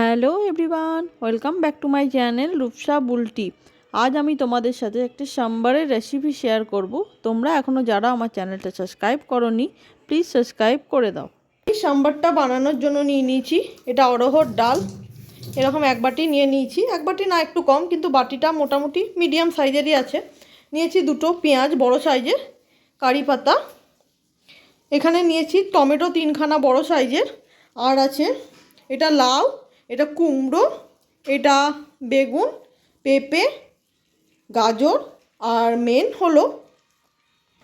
Hello everyone, welcome back to my channel Rupsa Bulti. আজ আমি তোমাদের সাথে একটি সাম্বারের রেসিপি শেয়ার করব। তোমরা এখনও যারা আমার চ্যানেলটা সাবস্ক্রাইব করোনি, প্লিজ সাবস্ক্রাইব করে দাও। এই সাম্বারটা বানানোর জন্য নিয়ে নিয়েছি এটা অড়হর ডাল। এরকম এক বাটি নিয়ে নিয়েছি, এক বাটি না একটু কম, কিন্তু বাটিটা মোটামুটি মিডিয়াম সাইজেরই আছে। নিয়েছি দুটো পেঁয়াজ বড় সাইজের, কারি পাতা, এখানে নিয়েছি টমেটো তিনখানা বড় সাইজের, আর আছে এটা লাউ, এটা কুমড়ো, এটা বেগুন, পেঁপে, গাজর, আর মেন হলো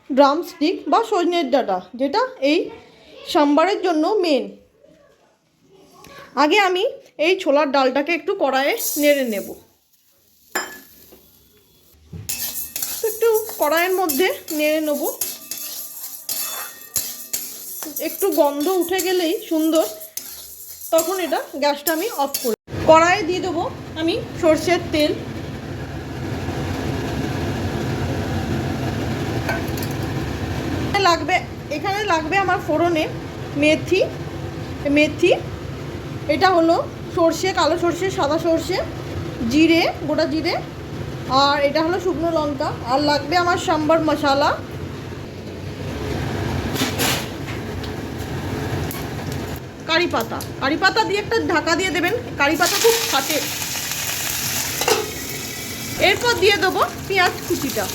ড্রামস্টিক বা সজনের ডাঁটা, যেটা এই সাম্বারের জন্য মেন। আগে আমি এই ছোলার ডালটাকে একটু কড়াইয়ে নেড়ে নেব। একটু কড়াইয়ের মধ্যে নেড়ে নেব, একটু গন্ধ উঠে গেলেই সুন্দর, তখন এটা গ্যাসটা আমি অফ করি। কড়াইয়ে দিয়ে দেবো আমি সর্ষের তেল। এখানে লাগবে আমার ফোড়নে মেথি, এটা হলো সর্ষে, কালো সর্ষে, সাদা সর্ষে, জিরে, গোটা জিরে, আর এটা হলো শুকনো লঙ্কা, আর লাগবে আমার সাম্বার মশলা। কারি পাতা দিয়ে একটা ঢাকা দিয়ে দেবেন, কারি পাতা খুব ফাটে। এরপর দিয়ে দেবো পেঁয়াজ কুচিটা,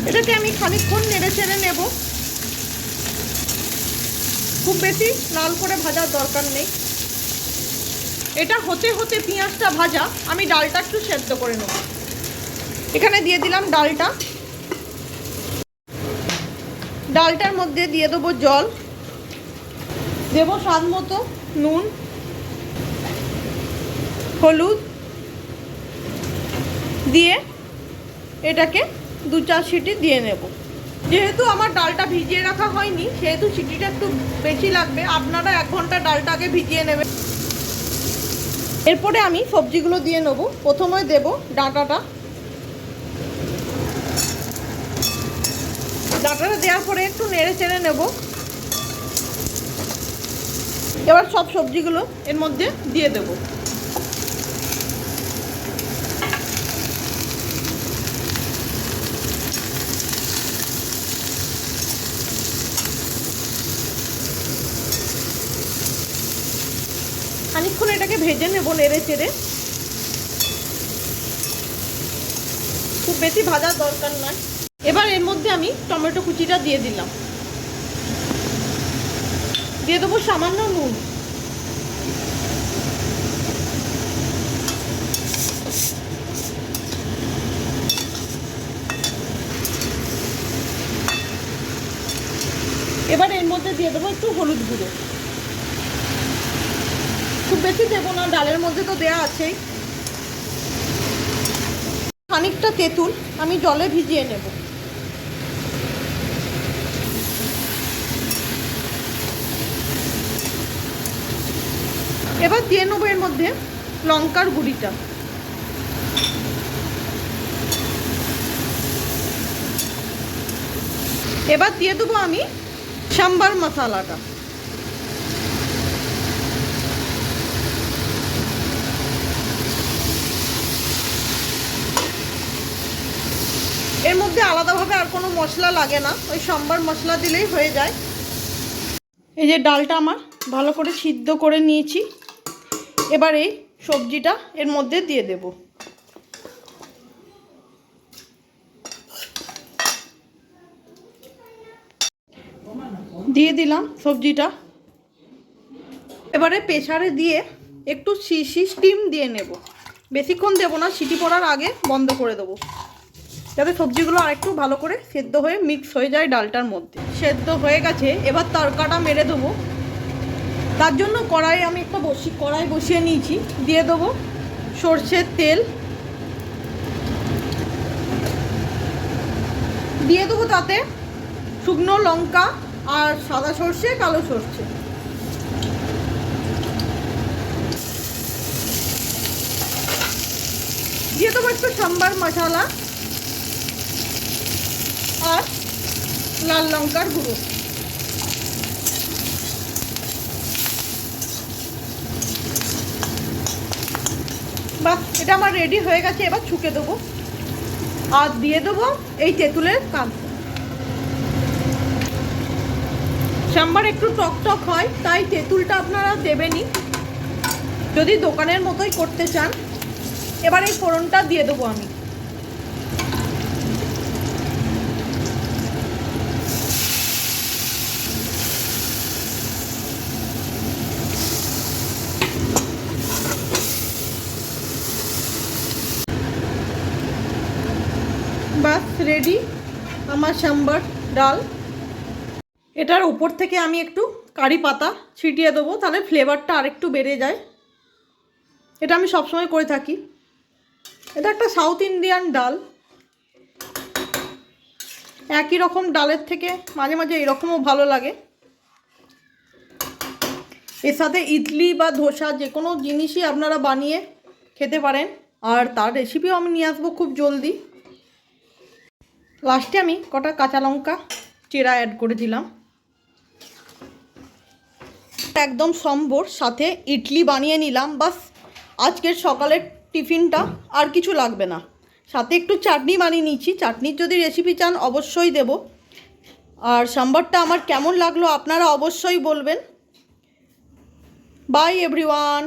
এটাকে আমি খানিকক্ষণ নেড়ে চেড়ে নেব। খুব বেশি লাল করে ভাজার দরকার নেই। এটা হতে হতে পেঁয়াজটা ভাজা, আমি ডালটা একটু সেদ্ধ করে নেব। এখানে দিয়ে দিলাম ডালটার মধ্যে দিয়ে দেবো জল, দেবো স্বাদ মতো নুন, হলুদ দিয়ে এটাকে 2-4 সিটি দিয়ে নেব। যেহেতু আমার ডালটা ভিজিয়ে রাখা হয়নি, সেহেতু সিটিটা একটু বেশি লাগবে। আপনারা 1 ঘন্টা ডালটা আগে ভিজিয়ে নেবেন। এরপরে আমি সবজিগুলো দিয়ে নেব। প্রথমে দেব ডাঁটাটা দেওয়ার পরে একটু নেড়ে চেড়ে নেব। এবার সব সবজিগুলো এর মধ্যে দিয়ে দেব। খানিকক্ষণ এটাকে ভেজে নেব নেড়ে চেড়ে। খুব বেশি ভাজার দরকার নয়। এবার এর মধ্যে আমি টমেটো কুচিটা দিয়ে দিলাম, দিয়ে দেবো সামান্য নুন, এবার এর মধ্যে দিয়ে দেবো একটু হলুদ গুঁড়ো। খুব বেশি দেবো না, ডালের মধ্যে তো দেয়া আছেই। খানিকটা তেঁতুল আমি জলে ভিজিয়ে নেব। এবার দিয়ে নেবো এর মধ্যে লঙ্কার গুঁড়িটা, এবার দিয়ে দেবো আমি সাম্বার মশলাটা। এর মধ্যে আলাদাভাবে আর কোনো মশলা লাগে না, ওই সাম্বার মশলা দিলেই হয়ে যায়। এই যে ডালটা আমার ভালো করে সিদ্ধ করে নিয়েছি, এবার এই সবজিটা এর মধ্যে দিয়ে দেব। দিয়ে দিলাম সবজিটা। এবারে প্রেসারে দিয়ে একটু স্টিম দিয়ে নেব। বেশিক্ষণ দেবো না, সিটি পড়ার আগে বন্ধ করে দেবো, যাতে সবজিগুলো আরেকটু ভালো করে সেদ্ধ হয়ে মিক্স হয়ে যায় ডালটার মধ্যে। সেদ্ধ হয়ে গেছে, এবার তড়কাটা মেরে দেবো। তার জন্য আমি একটা কড়াই বসিয়ে নিয়েছি, দিয়ে দেবো সর্ষের তেল, দিয়ে দেবো তাতে শুকনো লঙ্কা আর সাদা সর্ষে, কালো সর্ষে, দিয়ে দেবো একটু সাম্বার মশলা আর লাল লঙ্কার গুঁড়ো। বাস, এটা আমার রেডি হয়ে গেছে। এবার ছুঁকে দেবো আর দিয়ে দেবো এই তেঁতুলের কাঁচ। সাম্বার একটু টক টক হয়, তাই তেঁতুলটা আপনারা দেবেনই যদি দোকানের মতোই করতে চান। এবার এই ফোড়নটা দিয়ে দেবো আমি। বাস রেডি আমার সাম্বার ডাল। এটার উপর থেকে আমি একটু কারি পাতা ছিটিয়ে দেবো, তাহলে ফ্লেভারটা আরেকটু বেড়ে যায়। এটা আমি সবসময় করে থাকি। এটা একটা সাউথ ইন্ডিয়ান ডাল। একই রকম ডালের থেকে মাঝে মাঝে এরকমও ভালো লাগে। এর সাথে ইডলি বা ধোসা যে কোনো জিনিসই আপনারা বানিয়ে খেতে পারেন। আর তার রেসিপিও আমি নিয়ে আসবো খুব জলদি। লাস্টে আমি কটা কাঁচা লঙ্কা চেরা অ্যাড করে দিলাম। একদম সম্বর সাথে ইডলি বানিয়ে নিলাম। বাস আজকের সকালের টিফিনটা আর কিছু লাগবে না। সাথে একটু চাটনি বানিয়ে নিচ্ছি। চাটনির যদি রেসিপি চান অবশ্যই দেব। আর সাম্বারটা আমার কেমন লাগলো আপনারা অবশ্যই বলবেন। By everyone.